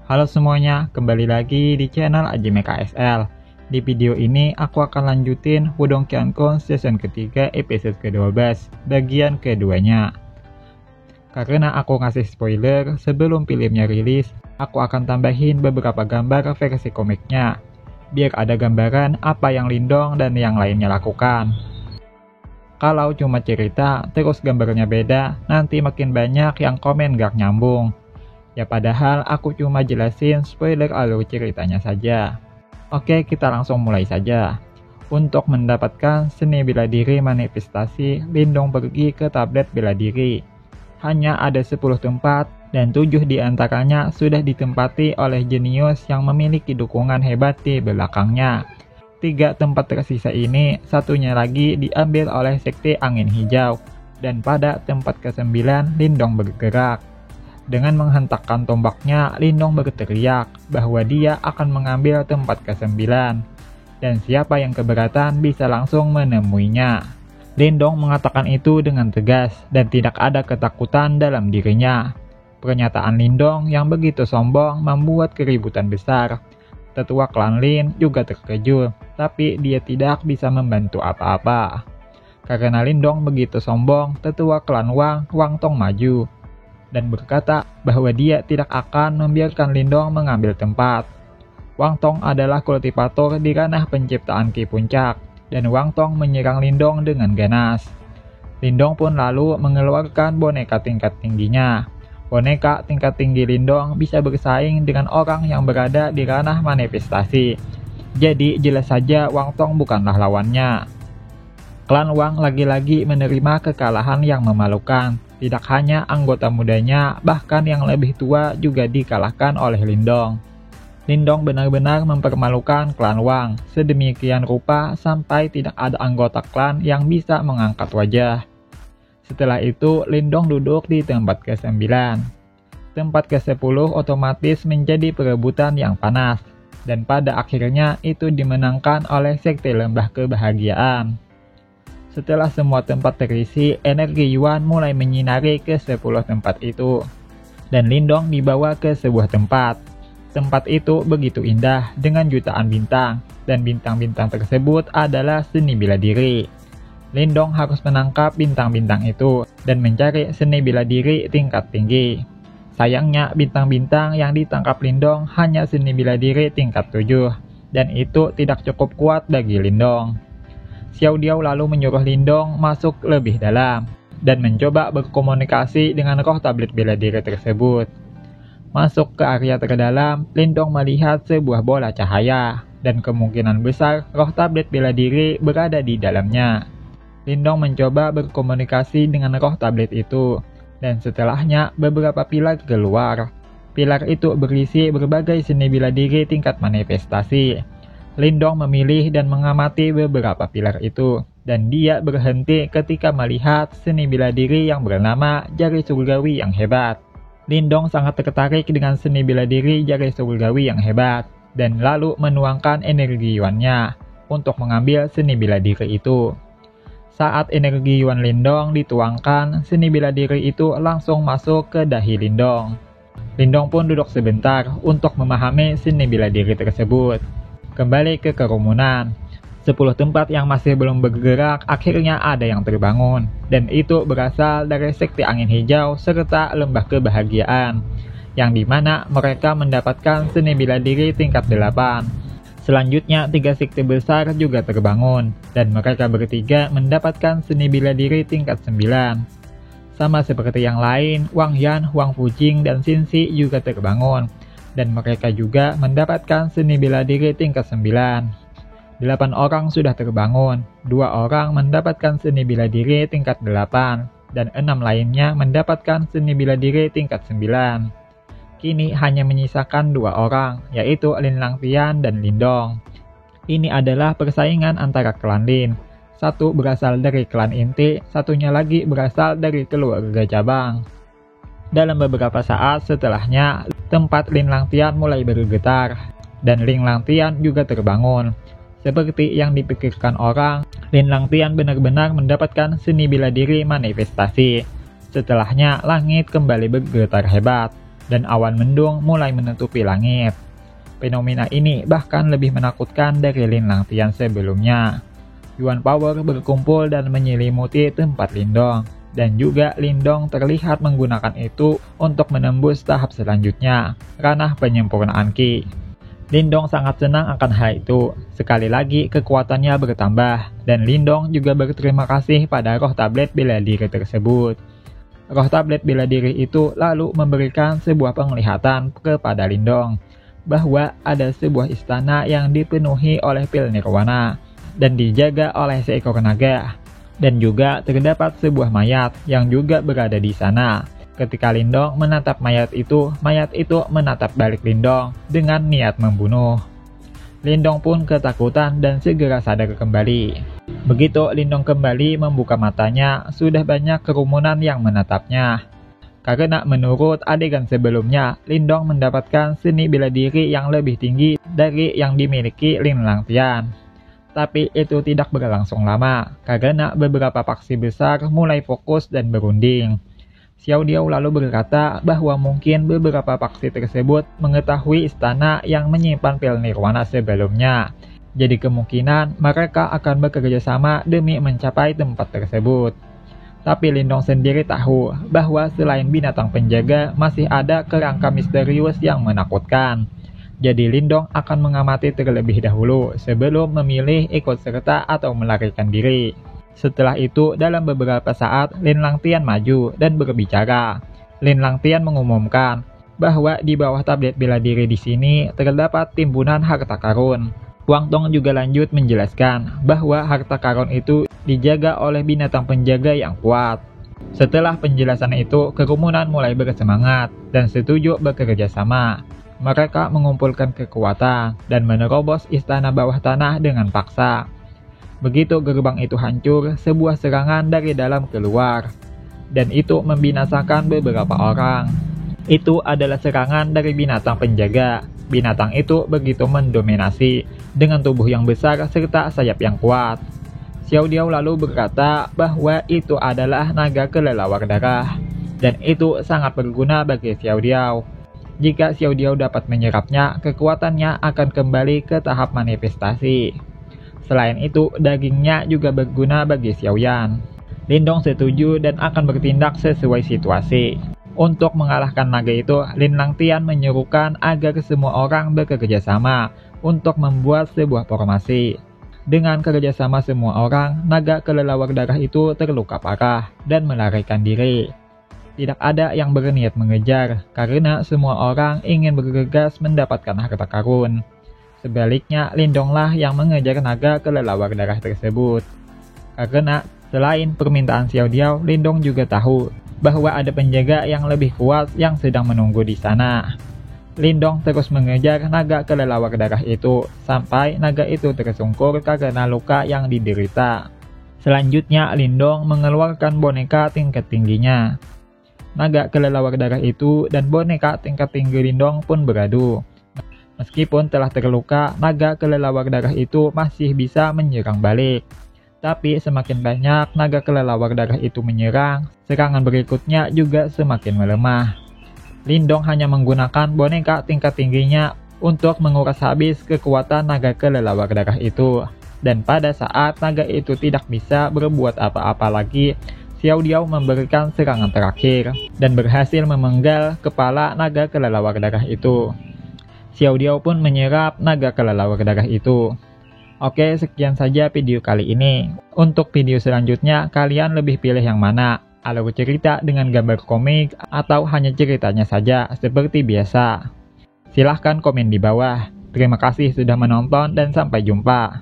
Halo semuanya, kembali lagi di channel Ajime KSL. Di video ini aku akan lanjutin Wudong Qiankun season ketiga episode ke-12, bagian keduanya. Karena aku ngasih spoiler sebelum filmnya rilis, aku akan tambahin beberapa gambar versi komiknya, biar ada gambaran apa yang Lindong dan yang lainnya lakukan. Kalau cuma cerita terus gambarnya beda, nanti makin banyak yang komen gak nyambung. Ya padahal aku cuma jelasin spoiler alur ceritanya saja. Oke, kita langsung mulai saja. Untuk mendapatkan seni bela diri manifestasi, Lindong pergi ke tablet bela diri. Hanya ada 10 tempat dan 7 diantaranya sudah ditempati oleh jenius yang memiliki dukungan hebat di belakangnya. 3 tempat tersisa ini, satunya lagi diambil oleh Sekte Angin Hijau, dan pada tempat ke-9 Lindong bergerak. Dengan menghentakkan tombaknya, Lindong berteriak bahwa dia akan mengambil tempat ke-9, dan siapa yang keberatan bisa langsung menemuinya. Lindong mengatakan itu dengan tegas dan tidak ada ketakutan dalam dirinya. Pernyataan Lindong yang begitu sombong membuat keributan besar. Tetua klan Lin juga terkejut, tapi dia tidak bisa membantu apa-apa. Karena Lindong begitu sombong, tetua klan Wang Tong maju dan berkata bahwa dia tidak akan membiarkan Lindong mengambil tempat. Wang Tong adalah kultivator di ranah penciptaan Ki Puncak, dan Wang Tong menyerang Lindong dengan ganas. Lindong pun lalu mengeluarkan boneka tingkat tingginya. Boneka tingkat tinggi Lindong bisa bersaing dengan orang yang berada di ranah manifestasi. Jadi jelas saja Wang Tong bukanlah lawannya. Klan Wang lagi-lagi menerima kekalahan yang memalukan. Tidak hanya anggota mudanya, bahkan yang lebih tua juga dikalahkan oleh Lindong. Lindong benar-benar mempermalukan klan Wang, sedemikian rupa sampai tidak ada anggota klan yang bisa mengangkat wajah. Setelah itu, Lindong duduk di tempat ke-9. Tempat ke-10 otomatis menjadi perebutan yang panas, dan pada akhirnya itu dimenangkan oleh Sekte Lembah Kebahagiaan. Setelah semua tempat terisi, energi Yuan mulai menyinari ke 10 tempat itu, dan Lindong dibawa ke sebuah tempat. Tempat itu begitu indah dengan jutaan bintang, dan bintang-bintang tersebut adalah seni bela diri. Lindong harus menangkap bintang-bintang itu dan mencari seni bela diri tingkat tinggi. Sayangnya bintang-bintang yang ditangkap Lindong hanya seni bela diri tingkat 7, dan itu tidak cukup kuat bagi Lindong. Xiao Diao lalu menyuruh Lindong masuk lebih dalam dan mencoba berkomunikasi dengan roh tablet bela diri tersebut. Masuk ke area terdalam, Lindong melihat sebuah bola cahaya, dan kemungkinan besar roh tablet bela diri berada di dalamnya. Lindong mencoba berkomunikasi dengan roh tablet itu, dan setelahnya beberapa pilar keluar. Pilar itu berisi berbagai seni bela diri tingkat manifestasi. Lindong memilih dan mengamati beberapa pilar itu, dan dia berhenti ketika melihat seni bela diri yang bernama Jari Surgawi yang hebat. Lindong sangat tertarik dengan seni bela diri Jari Surgawi yang hebat, dan lalu menuangkan energi Yuan-nya untuk mengambil seni bela diri itu. Saat energi Yuan Lindong dituangkan, seni bela diri itu langsung masuk ke dahi Lindong. Lindong pun duduk sebentar untuk memahami seni bela diri tersebut. Kembali ke kerumunan. 10 tempat yang masih belum bergerak akhirnya ada yang terbangun, dan itu berasal dari Sekte Angin Hijau serta Lembah Kebahagiaan, yang dimana mereka mendapatkan seni bela diri tingkat 8. Selanjutnya 3 sekte besar juga terbangun, dan mereka bertiga mendapatkan seni bela diri tingkat 9. Sama seperti yang lain, Wang Yan, Wang Fujing, dan Xin Si juga terbangun, dan mereka juga mendapatkan seni bela diri tingkat 9. 8 orang sudah terbangun, 2 orang mendapatkan seni bela diri tingkat 8, dan 6 lainnya mendapatkan seni bela diri tingkat 9. Kini hanya menyisakan 2 orang, yaitu Lin Langtian dan Lindong. Ini adalah persaingan antara klan Lin. Satu berasal dari klan inti, satunya lagi berasal dari keluarga cabang. Dalam beberapa saat setelahnya, tempat Lin Langtian mulai bergetar, dan Lin Langtian juga terbangun. Seperti yang dipikirkan orang, Lin Langtian benar-benar mendapatkan seni bela diri manifestasi. Setelahnya, langit kembali bergetar hebat, dan awan mendung mulai menutupi langit. Fenomena ini bahkan lebih menakutkan dari Lin Langtian sebelumnya. Yuan Power berkumpul dan menyelimuti tempat Lindong, dan juga Lindong terlihat menggunakan itu untuk menembus tahap selanjutnya, ranah penyempurnaan Qi. Lindong sangat senang akan hal itu. Sekali lagi kekuatannya bertambah, dan Lindong juga berterima kasih pada roh tablet bela diri tersebut. Roh tablet bela diri itu lalu memberikan sebuah penglihatan kepada Lindong bahwa ada sebuah istana yang dipenuhi oleh pil nirwana dan dijaga oleh seekor naga, dan juga terdapat sebuah mayat yang juga berada di sana. Ketika Lindong menatap mayat itu menatap balik Lindong dengan niat membunuh. Lindong pun ketakutan dan segera sadar kembali. Begitu Lindong kembali membuka matanya, sudah banyak kerumunan yang menatapnya. Karena menurut adegan sebelumnya, Lindong mendapatkan seni bela diri yang lebih tinggi dari yang dimiliki Lin Langtian. Tapi itu tidak berlangsung lama, karena beberapa paksi besar mulai fokus dan berunding. Xiao Diao lalu berkata bahwa mungkin beberapa paksi tersebut mengetahui istana yang menyimpan pil nirwana sebelumnya. Jadi kemungkinan mereka akan bekerja sama demi mencapai tempat tersebut. Tapi Lindong sendiri tahu bahwa selain binatang penjaga masih ada kerangka misterius yang menakutkan. Jadi Lindong akan mengamati terlebih dahulu sebelum memilih ikut serta atau melarikan diri. Setelah itu, dalam beberapa saat, Lin Langtian maju dan berbicara. Lin Langtian mengumumkan bahwa di bawah tablet bela diri di sini terdapat timbunan harta karun. Wang Tong juga lanjut menjelaskan bahwa harta karun itu dijaga oleh binatang penjaga yang kuat. Setelah penjelasan itu, kerumunan mulai bersemangat dan setuju bekerja sama. Mereka mengumpulkan kekuatan dan menerobos istana bawah tanah dengan paksa. Begitu gerbang itu hancur, sebuah serangan dari dalam keluar, dan itu membinasakan beberapa orang. Itu adalah serangan dari binatang penjaga. Binatang itu begitu mendominasi, dengan tubuh yang besar serta sayap yang kuat. Xiao Diao lalu berkata bahwa itu adalah naga kelelawar darah, dan itu sangat berguna bagi Xiao Diao. Jika Xiao Diao dapat menyerapnya, kekuatannya akan kembali ke tahap manifestasi. Selain itu, dagingnya juga berguna bagi Xiao Yan. Lindong setuju dan akan bertindak sesuai situasi. Untuk mengalahkan naga itu, Lin Langtian menyerukan agar semua orang bekerja sama untuk membuat sebuah formasi. Dengan kerjasama semua orang, naga kelelawar darah itu terluka parah dan melarikan diri. Tidak ada yang berniat mengejar, karena semua orang ingin bergegas mendapatkan harta karun. Sebaliknya, Lindonglah yang mengejar naga kelelawar darah tersebut. Karena selain permintaan Xiao Diao, Lindong juga tahu bahwa ada penjaga yang lebih kuat yang sedang menunggu di sana. Lindong terus mengejar naga kelelawar darah itu sampai naga itu tersungkur karena luka yang diderita. Selanjutnya, Lindong mengeluarkan boneka tingkat tingginya. Naga kelelawar darah itu dan boneka tingkat tinggi Lindong pun beradu. Meskipun telah terluka, naga kelelawar darah itu masih bisa menyerang balik. Tapi semakin banyak naga kelelawar darah itu menyerang, serangan berikutnya juga semakin melemah. Lindong hanya menggunakan boneka tingkat tingginya untuk menguras habis kekuatan naga kelelawar darah itu. Dan pada saat naga itu tidak bisa berbuat apa-apa lagi, Xiao Diao memberikan serangan terakhir dan berhasil memenggal kepala naga kelelawar darah itu. Xiao Diao pun menyerap naga kelelawar darah itu. Oke, sekian saja video kali ini. Untuk video selanjutnya, kalian lebih pilih yang mana? Alur cerita dengan gambar komik atau hanya ceritanya saja seperti biasa? Silahkan komen di bawah. Terima kasih sudah menonton dan sampai jumpa.